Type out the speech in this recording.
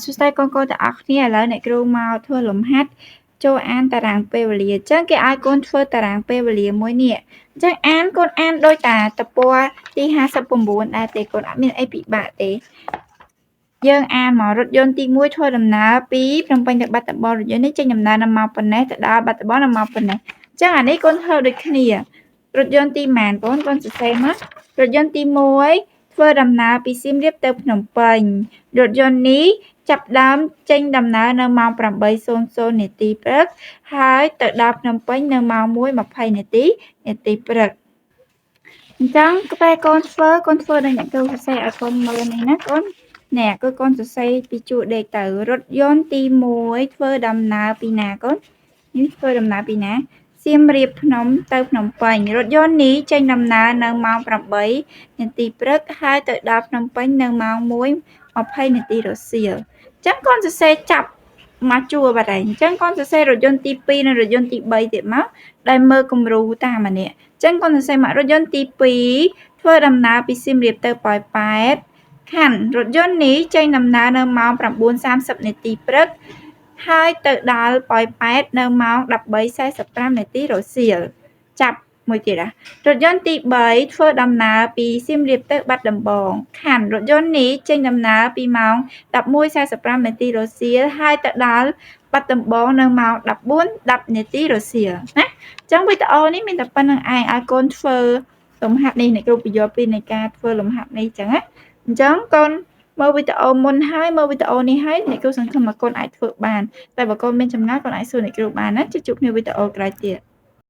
សួស្តីកូនៗទាំងអស់គ្នាឥឡូវអ្នកគ្រូមកធ្វើលំហាត់ចូលអានតារាងពេលវេលាអញ្ចឹងគេឲ្យកូនធ្វើតារាងពេលវេលាមួយនេះអញ្ចឹងកូនអានដោយតាទំព័រទី59ដែរទេកូនអត់មានអីពិបាកទេយើងអានមករថយន្តទី1ធ្វើដំណើរពីភ្នំពេញទៅបាត់ដំបងរថយន្តនេះចេញដំណើរនៅម៉ោងប៉ុណ្ណេះទៅដល់បាត់ដំបងនៅម៉ោងប៉ុណ្ណេះអញ្ចឹងអានេះកូនធ្វើដូចគ្នារថយន្តទីម៉ានកូនសរសេរមករថយន្តទី1ធ្វើដំណើរពីសៀមរាបទៅភ្នំពេញរថយន្តនេះចាប់ផ្ដើមចេញដំណើរនៅម៉ោង8:00នាទីព្រឹកហើយទៅដល់ភ្នំពេញនៅម៉ោង1:20នាទីព្រឹកអញ្ចឹងពេលកូនធ្វើដូចអ្នកគ្រូសរសេរឲ្យកូនមើលនេះណាកូននេះគឺកូនសរសេរពីជួរដេកទៅរថយន្តទី1ធ្វើដំណើរពីណាកូននេះធ្វើដំណើរពីណាសៀមរាបភ្នំទៅភ្នំពេញរថយន្តនេះចេញដំណើរនៅម៉ោង8នាទីព្រឹកហើយទៅដល់ភ្នំពេញនៅម៉ោង1:20នាទីរសៀលអញ្ចឹងកូនសរសេរចាប់មកជួរបាត់ហើយអញ្ចឹងកូនសរសេររថយន្តទី2និងរថយន្តទី3ទៀតមកដែលមើលគំរូតាមម្នាក់អញ្ចឹងកូនសរសេរមករថយន្តទី2ធ្វើដំណើរពីសៀមរាបទៅប៉ោយប៉ែតខណ្ឌរថយន្តនេះចេញដំណើរនៅម៉ោង9:30នាទីព្រឹកហើយទៅដល់ប៉ោយប៉ែតនៅម៉ោង13:45នាទីរសៀលចាប់មួយទៀតរថយន្តទី3ធ្វើដំណើរពីសៀមរាបទៅបាត់ដំបងខណ្ឌរថយន្តនេះចេញដំណើរពីម៉ោង11:45នាទីរសៀលហើយទៅដល់បាត់ដំបងនៅម៉ោង14:10នាទីរសៀលណាអញ្ចឹងវីដេអូនេះមានតែប៉ុណ្្នឹងឯងឲ្យកូនធ្វើលំហាត់នេះអ្នកគ្រូបញ្យល់ពីនៃការធ្វើលំហាត់នេះអញ្ចឹងណាអញ្ចឹងកូនមើលវីដេអូមុនហើយមើលវីដេអូនេះហើយអ្នកគ្រូសង្ឃឹមថាកូនអាចធ្វើបានតែបើកូនមានចម្ងល់កូនអាចសួរអ្នកគ្រូបានណាជួបគ្នាវីដេអូក្រោយទៀត